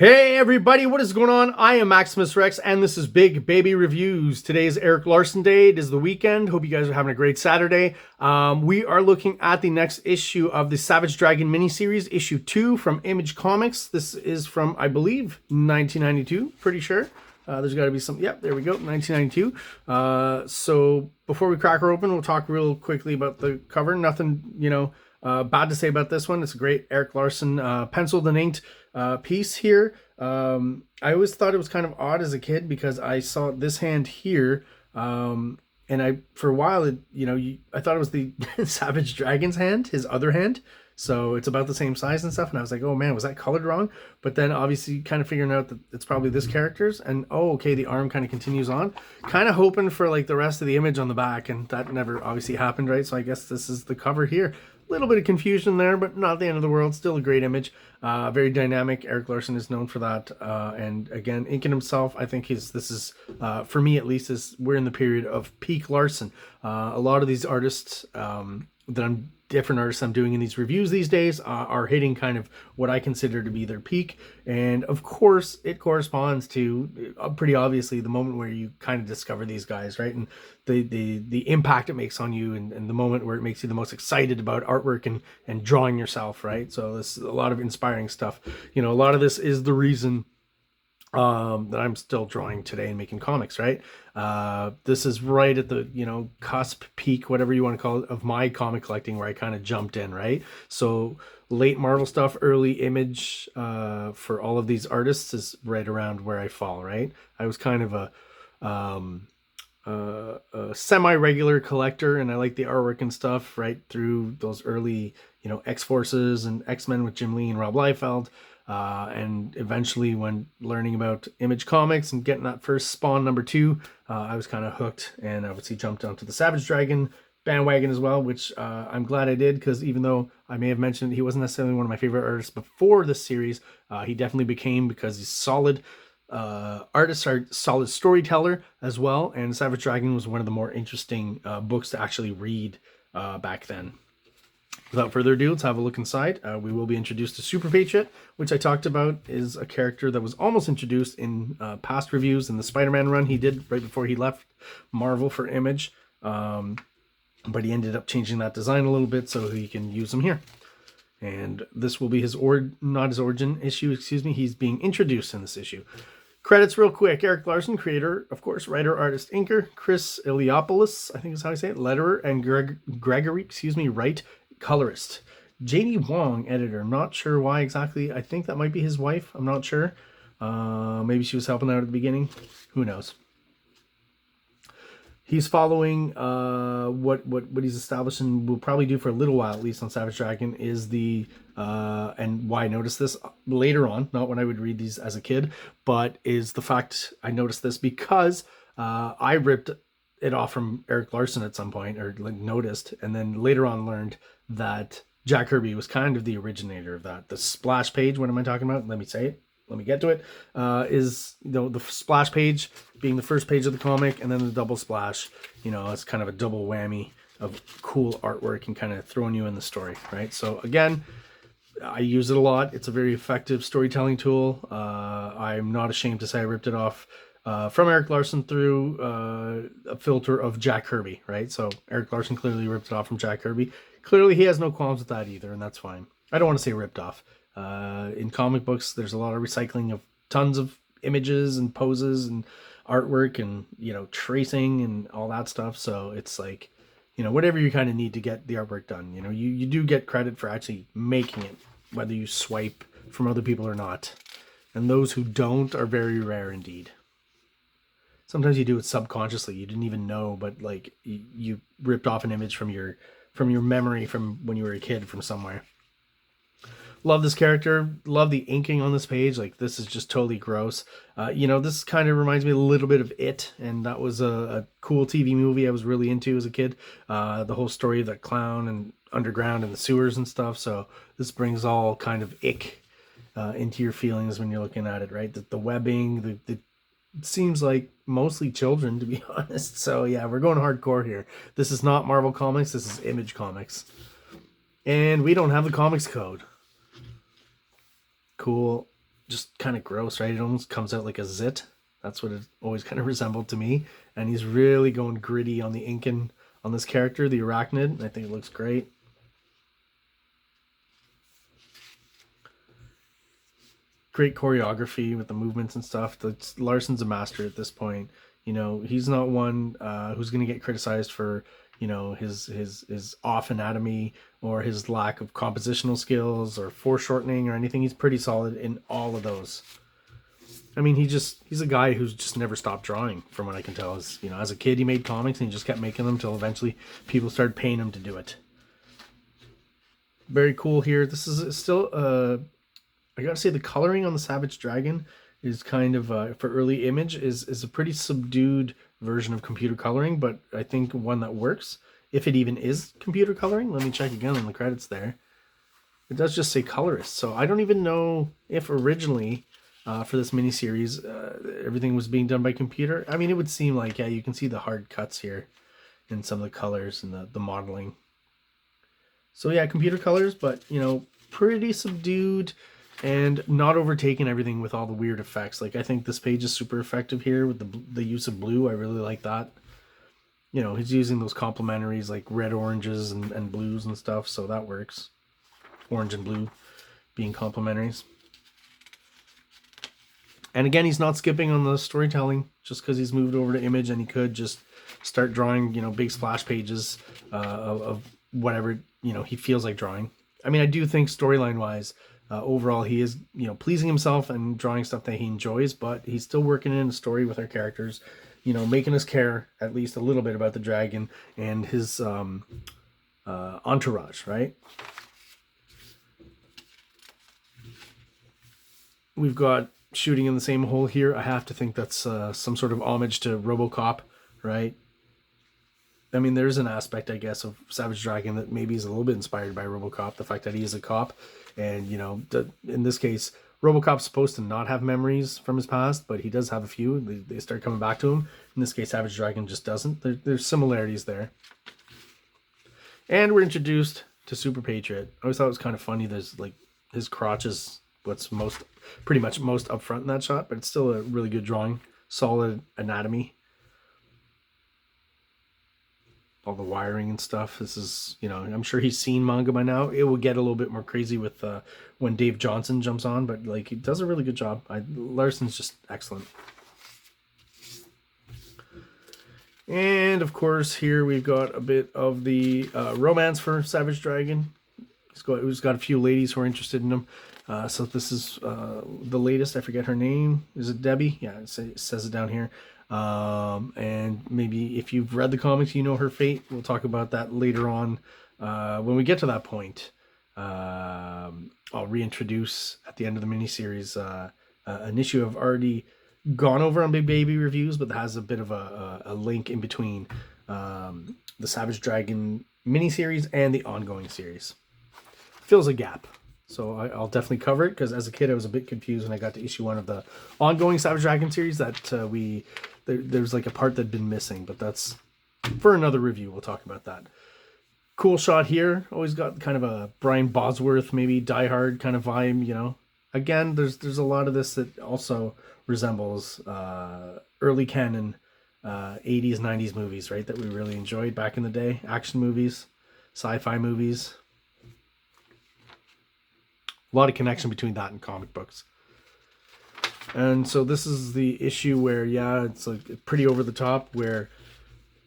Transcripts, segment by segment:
Hey everybody, what is going on? I am Maximus Rex and this is Big Baby Reviews. Today is Eric Larsen Day. It is the weekend. Hope you guys are having a great Saturday. We are looking at the next issue of the Savage Dragon miniseries, issue 2 from Image Comics. This is from, I believe, 1992, pretty sure. There's got to be some, yep, there we go, 1992. So before we crack her open, we'll talk real quickly about the cover. Nothing, bad to say about this one. It's a great Eric Larsen penciled and inked piece here. I always thought it was kind of odd as a kid because I saw this hand here, and for a while, I thought it was the Savage Dragon's hand, his other hand. So it's about the same size and stuff, and I was like, oh man, was that colored wrong? But then obviously kind of figuring out that it's probably this character's, and oh, okay, the arm kind of continues on. Kind of hoping for like the rest of the image on the back, and that never obviously happened, right? So I guess this is the cover here. A little bit of confusion there, but not the end of the world. Still a great image. Very dynamic. Eric Larsen is known for that. And again, inking himself, I think this is for me at least, we're in the period of peak Larsen. A lot of these artists different artists I'm doing in these reviews these days are hitting kind of what I consider to be their peak. And of course, it corresponds to pretty obviously the moment where you kind of discover these guys, right? And the impact it makes on you and the moment where it makes you the most excited about artwork and drawing yourself, right? So this is a lot of inspiring stuff. A lot of this is the reason that I'm still drawing today and making comics, right? This is right at the, cusp, peak, whatever you want to call it, of my comic collecting, where I kind of jumped in, right? So late Marvel stuff, early Image, for all of these artists is right around where I fall, right? I was kind of a semi-regular collector, and I like the artwork and stuff right through those early, X-Forces and X-Men with Jim Lee and Rob Liefeld. And eventually when learning about Image Comics and getting that first Spawn #2, I was kind of hooked, and obviously jumped onto the Savage Dragon bandwagon as well, which I'm glad I did, because even though I may have mentioned he wasn't necessarily one of my favorite artists before this series, he definitely became, because he's solid artist, solid storyteller as well, and Savage Dragon was one of the more interesting books to actually read back then. Without further ado, let's have a look inside. We will be introduced to Super Patriot, which I talked about is a character that was almost introduced in past reviews in the Spider-Man run he did right before he left Marvel for Image. But he ended up changing that design a little bit so he can use them here. And this will be not his origin issue, excuse me. He's being introduced in this issue. Credits real quick. Eric Larsen, creator, of course, writer, artist, inker. Chris Iliopoulos, I think is how I say it, letterer. And Gregory, Wright, colorist. JD Wong, editor. Not sure why exactly. I think that might be his wife. I'm not sure. Maybe she was helping out at the beginning. Who knows? He's following what he's established and will probably do for a little while, at least on Savage Dragon, is the and why I noticed this later on, not when I would read these as a kid, but is the fact I noticed this because I ripped it off from Eric Larsen at some point, or noticed, and then later on learned that Jack Kirby was kind of the originator of that. The splash page, what am I talking about? Let me say it. Let me get to it. Is the splash page being the first page of the comic, and then the double splash. It's kind of a double whammy of cool artwork and kind of throwing you in the story, right? So again, I use it a lot. It's a very effective storytelling tool. I'm not ashamed to say I ripped it off from Eric Larsen through a filter of Jack Kirby, right? So Eric Larsen clearly ripped it off from Jack Kirby. Clearly he has no qualms with that either, and that's fine. I don't want to say ripped off. In comic books, there's a lot of recycling of tons of images and poses and artwork and, tracing and all that stuff. So it's like, whatever you kind of need to get the artwork done, you do get credit for actually making it, whether you swipe from other people or not. And those who don't are very rare indeed. Sometimes you do it subconsciously. You didn't even know, but like you ripped off an image from your memory from when you were a kid from somewhere. Love this character. Love the inking on this page. Like, this is just totally gross. This kind of reminds me a little bit of It, and that was a cool TV movie I was really into as a kid. The whole story of that clown and underground and the sewers and stuff. So this brings all kind of ick into your feelings when you're looking at it, right? The webbing, it seems like mostly children, to be honest. So yeah, we're going hardcore here. This is not Marvel Comics. This is Image Comics. And we don't have the comics code. Cool. just kind of gross, right? It almost comes out like a zit. That's what it always kind of resembled to me. And he's really going gritty on the inking on this character, the arachnid. I think it looks great. Great choreography with the movements and stuff. Larsen's a master at this point. You know, he's not one who's going to get criticized for, you know, his off anatomy or his lack of compositional skills or foreshortening or anything. He's pretty solid in all of those. I mean, he's a guy who's just never stopped drawing, from what I can tell. As, you know, as a kid, he made comics and he just kept making them until eventually people started paying him to do it. Very cool here. This is still, I gotta say, the coloring on the Savage Dragon is kind of, for early image, is a pretty subdued version of computer coloring, but I think one that works, if it even is computer coloring. Let me check again on the credits there. It does just say colorist, so I don't even know if originally for this miniseries everything was being done by computer. I mean, it would seem like, yeah, you can see the hard cuts here in some of the colors and the modeling. So yeah, computer colors, but, you know, pretty subdued and not overtaking everything with all the weird effects. Like, I think this page is super effective here with the use of blue. I really like that. You know, he's using those complementaries like red, oranges, and blues and stuff, so that works. Orange and blue being complementaries. And again, he's not skipping on the storytelling just because he's moved over to image, and he could just start drawing, you know, big splash pages of whatever, you know, he feels like drawing. I mean, I do think storyline-wise, overall, he is, you know, pleasing himself and drawing stuff that he enjoys, but he's still working in a story with our characters, you know, making us care at least a little bit about the dragon and his entourage, right? We've got shooting in the same hole here. I have to think that's some sort of homage to RoboCop, right? I mean, there's an aspect, I guess, of Savage Dragon that maybe is a little bit inspired by RoboCop, the fact that he is a cop. And, you know, in this case, RoboCop's supposed to not have memories from his past, but he does have a few. They start coming back to him. In this case, Savage Dragon just doesn't. There's similarities there. And we're introduced to Super Patriot. I always thought it was kind of funny. There's, like, his crotch is what's pretty much most up front in that shot, but it's still a really good drawing. Solid anatomy. All the wiring and stuff. This is, you know, I'm sure he's seen manga by now. It will get a little bit more crazy with when Dave Johnson jumps on, but like, he does a really good job. Larsen's just excellent. And of course, here we've got a bit of the romance for Savage Dragon. He's got a few ladies who are interested in him. So this is the latest. I forget her name. Is it Debbie? Yeah, it says it down here. And maybe if you've read the comics, you know her fate. We'll talk about that later on when we get to that point. I'll reintroduce at the end of the miniseries an issue I've already gone over on Big Baby Reviews, but that has a bit of a link in between the Savage Dragon miniseries and the ongoing series. Fills a gap. So I'll definitely cover it, because as a kid I was a bit confused when I got to issue 1 of the ongoing Savage Dragon series that there's like a part that'd been missing, but that's for another review. We'll talk about that. Cool shot here. Always got kind of a Brian Bosworth, maybe Die Hard kind of vibe, you know. Again, there's a lot of this that also resembles early canon 80s, 90s movies, right, that we really enjoyed back in the day. Action movies, sci-fi movies. A lot of connection between that and comic books. And so this is the issue where, yeah, it's like pretty over the top, where,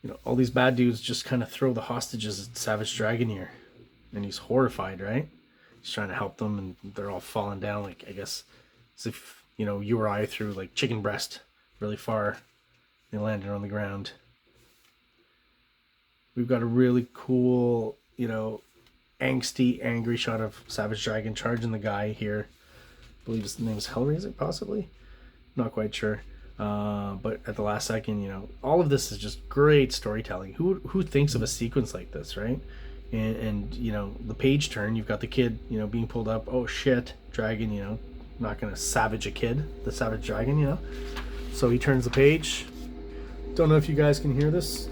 you know, all these bad dudes just kind of throw the hostages at Savage Dragon here. And he's horrified, right? He's trying to help them, and they're all falling down, like, I guess, as if, you know, you or I threw, like, chicken breast really far. They landed on the ground. We've got a really cool, you know, angsty, angry shot of Savage Dragon charging the guy here. I believe his name is Hellraiser, possibly? Not quite sure. But at the last second, you know, all of this is just great storytelling. Who thinks of a sequence like this, right? And you know, the page turn, you've got the kid, you know, being pulled up. Oh shit, dragon, you know, not gonna savage a kid, the Savage Dragon, you know. So he turns the page. Don't know if you guys can hear this.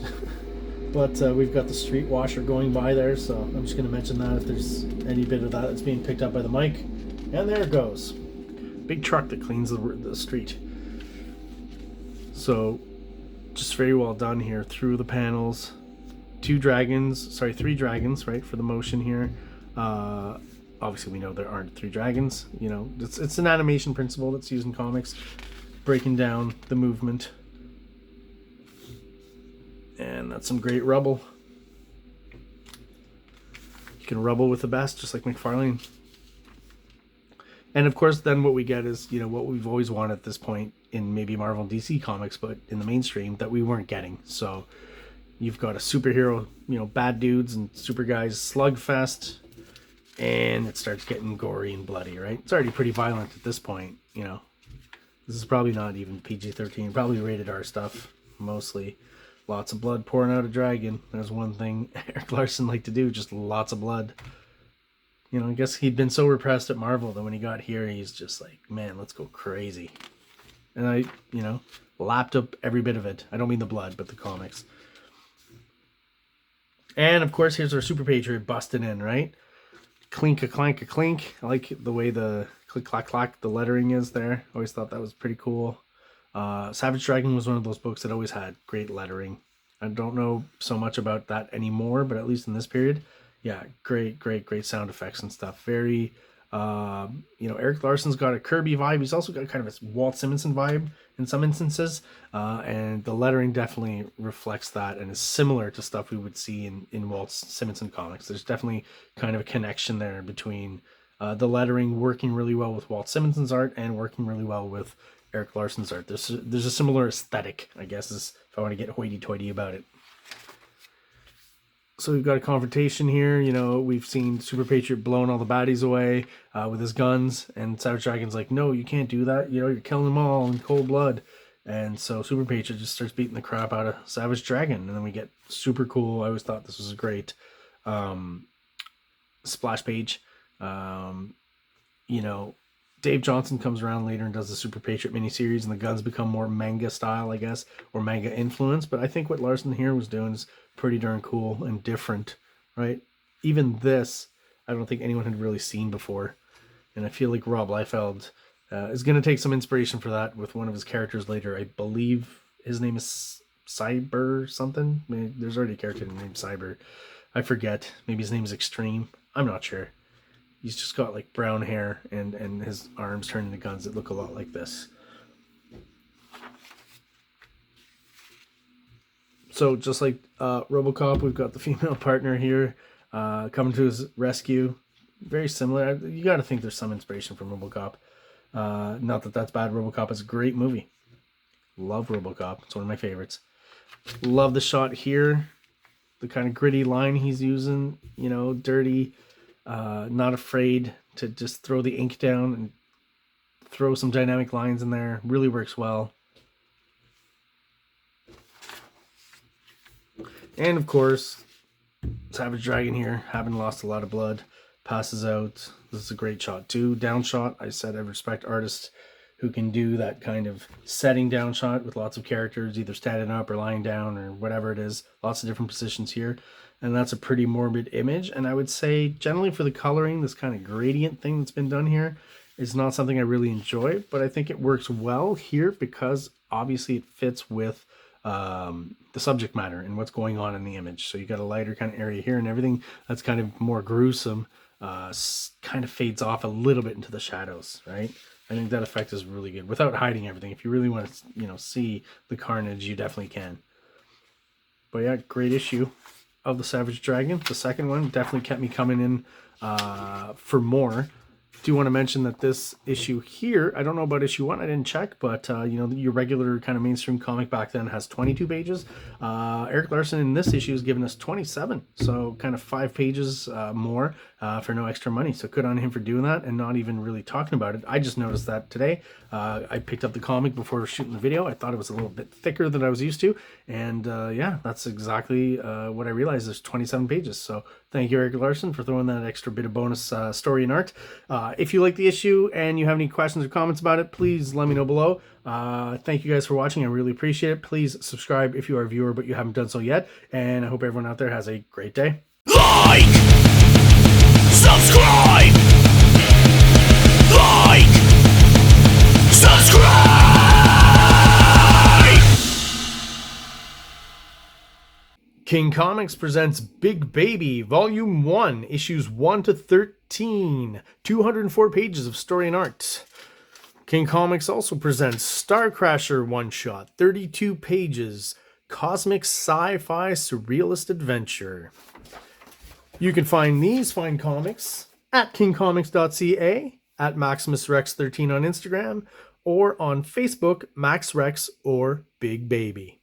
But we've got the street washer going by there, so I'm just going to mention that if there's any bit of that that's being picked up by the mic. And there it goes. big truck that cleans the street. So just very well done here through the panels. 3 dragons, right, for the motion here. Obviously we know there aren't 3 dragons, you know, it's an animation principle that's used in comics, breaking down the movement. And that's some great rubble. You can rubble with the best, just like McFarlane. And of course, then what we get is, you know, what we've always wanted at this point in maybe Marvel and DC comics, but in the mainstream that we weren't getting. So you've got a superhero, you know, bad dudes and super guys slugfest, and it starts getting gory and bloody, right? It's already pretty violent at this point, you know. This is probably not even PG-13, probably rated R stuff, mostly. Lots of blood pouring out a dragon. There's one thing Eric Larsen liked to do, just lots of blood. You know, I guess he'd been so repressed at Marvel that when he got here, he's just like, man, let's go crazy. And I, you know, lapped up every bit of it. I don't mean the blood, but the comics. And of course, here's our Super Patriot busting in, right? Clink a clank a clink. I like the way the click clack clack the lettering is there. Always thought that was pretty cool. Savage Dragon was one of those books that always had great lettering. I don't know so much about that anymore, but at least in this period, yeah, great sound effects and stuff. Very, you know, Eric Larsen's got a Kirby vibe. He's also got kind of a Walt Simonson vibe in some instances, and the lettering definitely reflects that and is similar to stuff we would see in Walt Simonson comics. There's definitely kind of a connection there between the lettering working really well with Walt Simonson's art and working really well with Eric Larsen's art. There's a similar aesthetic, I guess, is if I want to get hoity-toity about it. So we've got a confrontation here. You know, we've seen Super Patriot blowing all the baddies away with his guns, and Savage Dragon's like, no, you can't do that. You know, you're killing them all in cold blood. And so Super Patriot just starts beating the crap out of Savage Dragon, and then we get super cool. I always thought this was a great splash page. You know, Dave Johnson comes around later and does the Super Patriot miniseries, and the guns become more manga style, I guess, or manga influence. But I think what Larsen here was doing is pretty darn cool and different, right? Even this, I don't think anyone had really seen before. And I feel like Rob Liefeld is going to take some inspiration for that with one of his characters later. I believe his name is Cyber something. I mean, there's already a character named Cyber. I forget. Maybe his name is Extreme. I'm not sure. He's just got like brown hair and his arms turned into guns that look a lot like this. So just like RoboCop, we've got the female partner here coming to his rescue. Very similar. You got to think there's some inspiration from RoboCop. Not that that's bad. RoboCop is a great movie. Love RoboCop. It's one of my favorites. Love the shot here. The kind of gritty line he's using. You know, dirty. Not afraid to just throw the ink down and throw some dynamic lines in there. Really works well. And of course, Savage Dragon here, having lost a lot of blood, passes out. This is a great shot too. Down shot. I said I respect artists who can do that kind of setting down shot with lots of characters either standing up or lying down or whatever it is. Lots of different positions here. And that's a pretty morbid image. And I would say generally for the coloring, this kind of gradient thing that's been done here is not something I really enjoy, but I think it works well here because obviously it fits with the subject matter and what's going on in the image. So you got a lighter kind of area here, and everything that's kind of more gruesome kind of fades off a little bit into the shadows, right? I think that effect is really good without hiding everything. If you really want to, you know, see the carnage, you definitely can. But yeah, great issue of the Savage Dragon. The second one definitely kept me coming in for more. Do want to mention that this issue here, I don't know about issue 1, I didn't check, but you know, your regular kind of mainstream comic back then has 22 pages. Eric Larsen in this issue has given us 27, so kind of 5 pages more for no extra money. So good on him for doing that and not even really talking about it. I just noticed that today. I picked up the comic before shooting the video. I thought it was a little bit thicker than I was used to, and yeah, that's exactly what I realized. There's 27 pages, so thank you, Eric Larsen, for throwing that extra bit of bonus story and art. If you like the issue and you have any questions or comments about it, please let me know below. Thank you guys for watching. I really appreciate it. Please subscribe if you are a viewer but you haven't done so yet. And I hope everyone out there has a great day. Like! Subscribe! Like! King Comics presents Big Baby, Volume 1, Issues 1 to 13, 204 pages of story and art. King Comics also presents Star Crasher one-shot, 32 pages, cosmic sci-fi surrealist adventure. You can find these fine comics at KingComics.CA, at MaximusRex13 on Instagram, or on Facebook, MaxRex or Big Baby.